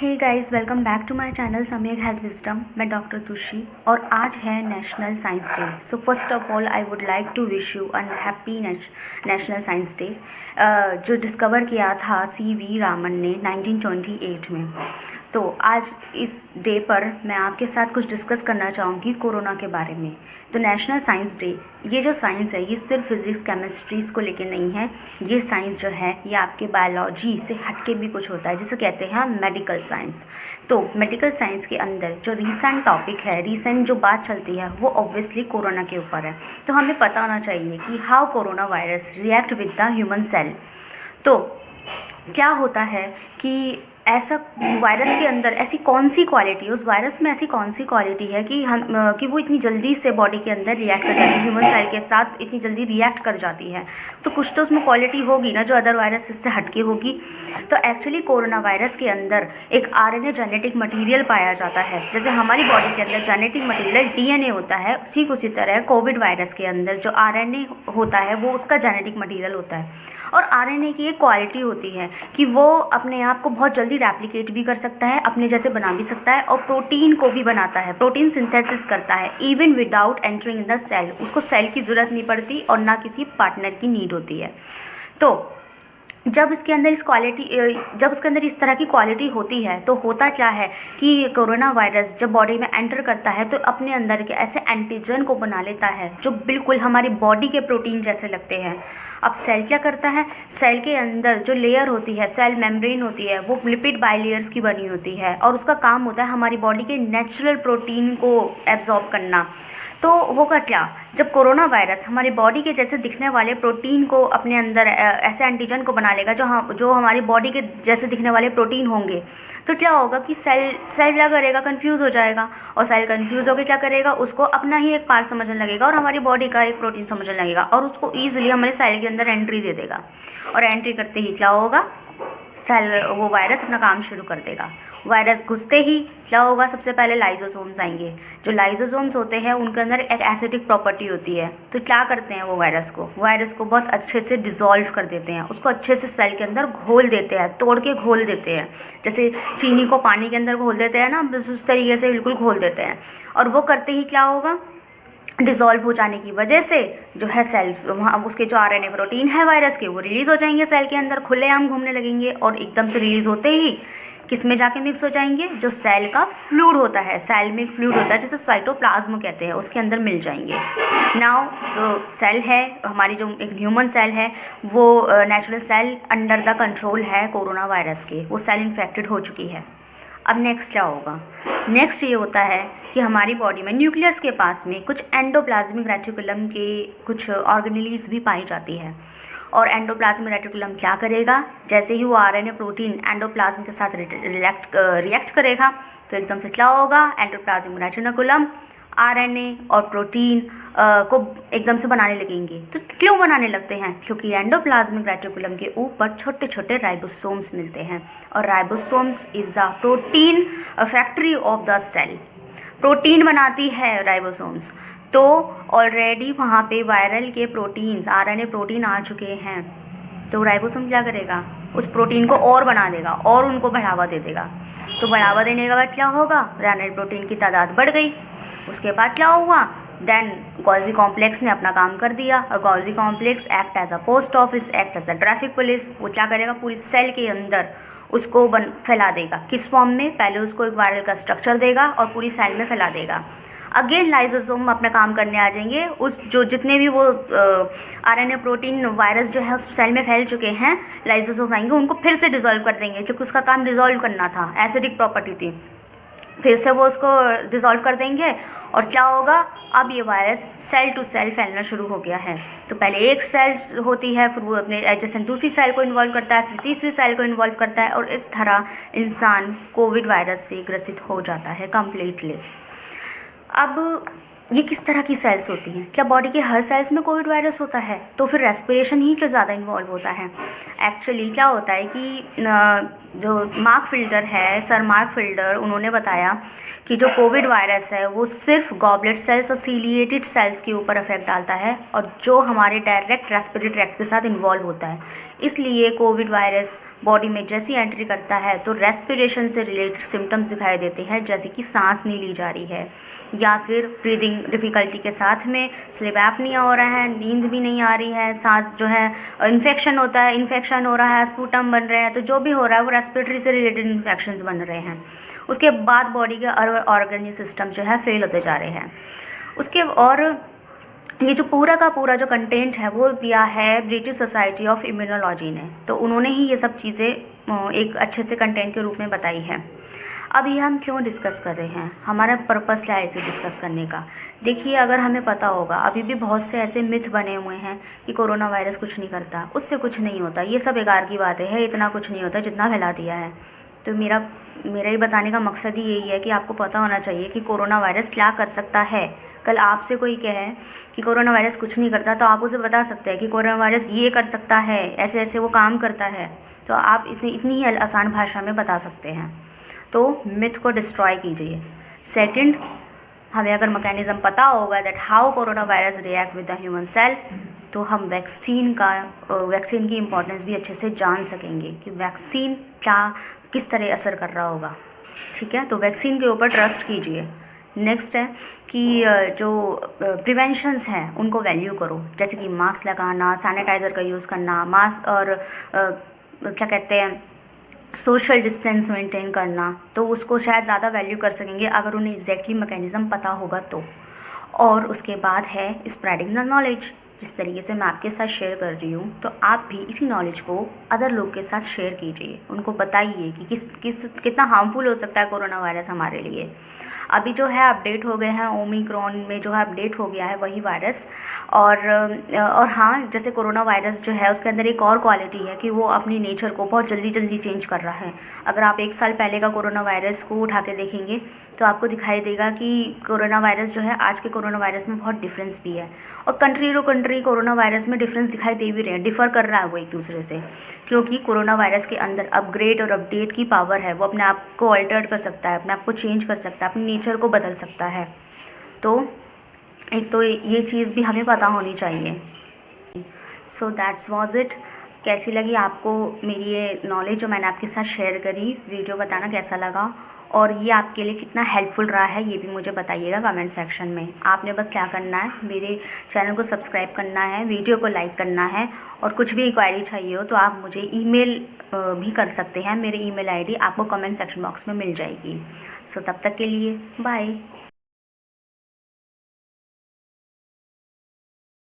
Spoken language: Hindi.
Hey guys, welcome back to my channel Samyak health wisdom. मैं डॉक्टर तुशी और आज है national science day. So first of all I would like to wish you a happy national science day, जो डिस्कवर किया था सी.वी. रामन ने 1928 में। तो आज इस डे पर मैं आपके साथ कुछ डिस्कस करना चाहूँगी कोरोना के बारे में। तो नेशनल साइंस डे, ये जो साइंस है ये सिर्फ फिज़िक्स केमिस्ट्रीज़ को लेकर नहीं है। ये साइंस जो है ये आपके बायोलॉजी से हटके भी कुछ होता है, जिसे कहते हैं मेडिकल साइंस। तो मेडिकल साइंस के अंदर जो रीसेंट टॉपिक है, रीसेंट जो बात चलती है वो ऑब्वियसली कोरोना के ऊपर है। तो हमें पता होना चाहिए कि how corona virus react with the human cell. तो क्या होता है कि ऐसा वायरस के अंदर ऐसी कौन सी क्वालिटी है, उस वायरस में ऐसी कौन सी क्वालिटी है कि वो इतनी जल्दी से बॉडी के अंदर रिएक्ट कर जाती है, ह्यूमन सेल के साथ इतनी जल्दी रिएक्ट कर जाती है। तो कुछ तो उसमें क्वालिटी होगी ना जो अदर वायरस इससे हटके होगी। तो एक्चुअली कोरोना वायरस के अंदर एक आरएनए जेनेटिक मटीरियल पाया जाता है। जैसे हमारी बॉडी के अंदर जेनेटिक मटीरियल डीएनए होता है, ठीक उसी तरह कोविड वायरस के अंदर जो आरएनए होता है वो उसका जेनेटिक मटीरियल होता है। और आरएनए की एक क्वालिटी होती है कि वो अपने आप को बहुत जल्दी रेप्लिकेट भी कर सकता है, अपने जैसे बना भी सकता है, और प्रोटीन को भी बनाता है, प्रोटीन सिंथेसिस करता है even without entering in the cell. उसको सेल की ज़रूरत नहीं पड़ती और ना किसी पार्टनर की नीड होती है। तो जब इसके अंदर इस तरह की क्वालिटी होती है तो होता क्या है कि कोरोना वायरस जब बॉडी में एंटर करता है तो अपने अंदर के ऐसे एंटीजन को बना लेता है जो बिल्कुल हमारी बॉडी के प्रोटीन जैसे लगते हैं। अब सेल क्या करता है, सेल के अंदर जो लेयर होती है, सेल मेम्ब्रेन होती है, वो लिपिड बाइलेयर्स की बनी होती है और उसका काम होता है हमारी बॉडी के नेचुरल प्रोटीन को एब्जॉर्ब करना। तो होगा क्या, जब कोरोना वायरस हमारी बॉडी के जैसे दिखने वाले प्रोटीन को अपने अंदर ऐसे एंटीजन को बना लेगा जो हमारी बॉडी के जैसे दिखने वाले प्रोटीन होंगे, तो क्या होगा कि सेल क्या करेगा, कंफ्यूज हो जाएगा। और सेल कंफ्यूज होकर क्या करेगा, उसको अपना ही एक पार्ट समझने लगेगा और हमारी बॉडी का एक प्रोटीन समझने लगेगा और उसको ईजिली हमारे सेल के अंदर एंट्री दे देगा। और एंट्री करते ही क्या होगा, वो वायरस अपना काम शुरू कर देगा। वायरस घुसते ही क्या होगा, सबसे पहले लाइसोसोम्स आएंगे। जो लाइसोसोम्स होते हैं उनके अंदर एक एसिडिक प्रॉपर्टी होती है। तो क्या करते हैं वो वायरस को बहुत अच्छे से डिज़ोल्व कर देते हैं, उसको अच्छे से सेल के अंदर घोल देते हैं, तोड़ के घोल देते हैं। जैसे चीनी को पानी के अंदर घोल देते हैं ना, बस उस तरीके से बिल्कुल घोल देते हैं। और वो करते ही क्या होगा, डिज़ोल्व हो जाने की वजह से जो है सेल्स, वहाँ उसके जो आरएनए प्रोटीन है वायरस के, वो रिलीज़ हो जाएंगे सेल के अंदर, खुलेआम घूमने लगेंगे और एकदम से रिलीज़ होते ही किस में जाके मिक्स हो जाएंगे, जो सेल का फ्लूइड होता है, सेल में फ्लूइड होता है जिसे साइटोप्लाज्म कहते हैं, उसके अंदर मिल जाएंगे। नाउ जो सेल है हमारी, जो एक ह्यूमन सेल है, वो natural cell under the control है कोरोना वायरस के, वो सेल इन्फेक्टेड हो चुकी है। अब नेक्स्ट क्या होगा, नेक्स्ट ये होता है कि हमारी बॉडी में न्यूक्लियस के पास में कुछ एंडोप्लाज्मिक रेटिकुलम के कुछ ऑर्गेनेलीज भी पाई जाती है। और एंडोप्लाज्मिक रेटिकुलम क्या करेगा, जैसे ही वो आरएनए प्रोटीन एंडोप्लाज्म के साथ रिएक्ट करेगा तो एकदम से क्या होगा, एंडोप्लाज्मिक रेटिकुलम आरएनए और प्रोटीन को एकदम से बनाने लगेंगे। तो क्यों बनाने लगते हैं, क्योंकि एंडोप्लाज्मिक रेटिकुलम के ऊपर छोटे छोटे राइबोसोम्स मिलते हैं और ribosomes is a protein factory of the cell. Protein बनाती है राइबोसोम्स। तो ऑलरेडी वहाँ पे वायरल के प्रोटीन्स, आरएनए प्रोटीन आ चुके हैं। तो राइबोसोम क्या करेगा, उस प्रोटीन को और बना देगा और उनको बढ़ावा दे देगा। तो बढ़ावा देने के बाद क्या होगा, आरएनए प्रोटीन की तादाद बढ़ गई। उसके बाद क्या हुआ, देन गोल्गी कॉम्प्लेक्स ने अपना काम कर दिया और Golgi complex act as a post office, act as a traffic police. वो क्या करेगा, पूरी सेल के अंदर उसको फैला देगा। किस फॉर्म में, पहले उसको एक वायरल का स्ट्रक्चर देगा और पूरी सेल में फैला देगा। अगेन लाइसोसोम अपना काम करने आ जाएंगे, उस जो जितने भी वो आरएनए प्रोटीन वायरस जो है उस सेल में फैल चुके हैं, लाइसोसोम आएंगे, उनको फिर से डिज़ोल्व कर देंगे क्योंकि उसका काम डिज़ोल्व करना था, एसिडिक प्रॉपर्टी थी। फिर से वो उसको डिज़ोल्व कर देंगे और क्या होगा, अब ये वायरस सेल टू सेल फैलना शुरू हो गया है। तो पहले एक सेल होती है, फिर वो अपने जैसे दूसरी सेल को इन्वॉल्व करता है, फिर तीसरी सेल को इन्वॉल्व करता है और इस तरह इंसान कोविड वायरस से ग्रसित हो जाता है कम्प्लीटली। अब ये किस तरह की सेल्स होती हैं, क्या बॉडी के हर सेल्स में कोविड वायरस होता है, तो फिर रेस्पिरेशन ही क्यों ज़्यादा इन्वॉल्व होता है। एक्चुअली क्या होता है कि जो मार्क फिल्टर है, सर मार्क फिल्टर, उन्होंने बताया कि जो कोविड वायरस है वो सिर्फ गॉबलेट सेल्स और सीलिएटेड सेल्स के ऊपर इफेक्ट डालता है और जो हमारे डायरेक्ट रेस्पिरेटरी ट्रैक्ट के साथ इन्वॉल्व होता है। इसलिए कोविड वायरस बॉडी में जैसी एंट्री करता है तो रेस्पिरेशन से रिलेटेड सिम्टम्स दिखाई देते हैं, जैसे कि सांस नहीं ली जा रही है या फिर ब्रीदिंग डिफ़िकल्टी के साथ में स्लीप एपनिया हो रहा है, नींद भी नहीं आ रही है, सांस जो है इन्फेक्शन होता है, इन्फेक्शन हो रहा है, स्पूटम बन रहे हैं, तो जो भी हो रहा है वो रेस्पिरेटरी से रिलेटेड इन्फेक्शंस बन रहे हैं। उसके बाद बॉडी के ऑर्गन सिस्टम जो है फेल होते जा रहे हैं। उसके और ये जो पूरा का पूरा जो कंटेंट है वो दिया है ब्रिटिश सोसाइटी ऑफ इम्यूनोलॉजी ने, तो उन्होंने ही ये सब चीज़ें एक अच्छे से कंटेंट के रूप में बताई है। अब ये हम क्यों डिस्कस कर रहे हैं, हमारा पर्पस क्या है इसे डिस्कस करने का। देखिए, अगर हमें पता होगा, अभी भी बहुत से ऐसे मिथ बने हुए हैं कि कोरोना वायरस कुछ नहीं करता, उससे कुछ नहीं होता, ये सब बेकार की बातें हैं, इतना कुछ नहीं होता जितना फैला दिया है। तो मेरा ये बताने का मकसद ही यही है कि आपको पता होना चाहिए कि कोरोना वायरस क्या कर सकता है। कल आपसे कोई कहे कि कोरोना वायरस कुछ नहीं करता, तो आप उसे बता सकते हैं कि कोरोना वायरस ये कर सकता है, ऐसे ऐसे वो काम करता है, तो आप इतनी ही आसान भाषा में बता सकते हैं। तो मिथ को डिस्ट्रॉय कीजिए। सेकंड, हमें अगर मैकेनिज्म पता होगा that how corona virus react with the human cell, तो हम वैक्सीन की इम्पोर्टेंस भी अच्छे से जान सकेंगे कि वैक्सीन किस तरह असर कर रहा होगा। ठीक है, तो वैक्सीन के ऊपर ट्रस्ट कीजिए। नेक्स्ट है कि जो प्रिवेंशंस हैं उनको वैल्यू करो, जैसे कि मास्क लगाना, सैनिटाइज़र का यूज़ करना, मास्क और क्या कहते हैं सोशल डिस्टेंस मेंटेन करना, तो उसको शायद ज़्यादा वैल्यू कर सकेंगे अगर उन्हें एग्जैक्टली मैकेनिज़्म पता होगा तो। और उसके बाद है स्प्रेडिंग द नॉलेज। जिस तरीके से मैं आपके साथ शेयर कर रही हूँ, तो आप भी इसी नॉलेज को अदर लोग के साथ शेयर कीजिए, उनको बताइए कि कितना हार्मफुल हो सकता है कोरोना वायरस हमारे लिए। अभी जो है अपडेट हो गए हैं, ओमिक्रॉन में जो है अपडेट हो गया है वही वायरस। और हाँ, जैसे कोरोना वायरस जो है उसके अंदर एक और क्वालिटी है कि वो अपनी नेचर को बहुत जल्दी चेंज कर रहा है। अगर आप 1 साल पहले का कोरोना वायरस को उठा के देखेंगे तो आपको दिखाई देगा कि कोरोना वायरस जो है आज के कोरोना वायरस में बहुत डिफरेंस भी है, और country to country corona virus में डिफरेंस दिखाई दे भी रहे हैं, डिफ़र कर रहा है वो एक दूसरे से, क्योंकि कोरोना वायरस के अंदर अपग्रेड और अपडेट की पावर है। वो अपने आप को अल्टर कर सकता है, अपने आप को चेंज कर सकता है, अपनी नेचर को बदल सकता है। तो एक तो ये चीज़ भी हमें पता होनी चाहिए। So that's was it. कैसी लगी आपको मेरी ये नॉलेज जो मैंने आपके साथ शेयर करी, वीडियो बताना कैसा लगा, और ये आपके लिए कितना हेल्पफुल रहा है ये भी मुझे बताइएगा कमेंट सेक्शन में। आपने बस क्या करना है, मेरे चैनल को सब्सक्राइब करना है, वीडियो को लाइक करना है, और कुछ भी इंक्वायरी चाहिए हो तो आप मुझे ईमेल भी कर सकते हैं। मेरी ईमेल आईडी आपको कमेंट सेक्शन बॉक्स में मिल जाएगी। सो तब तक के लिए बाय।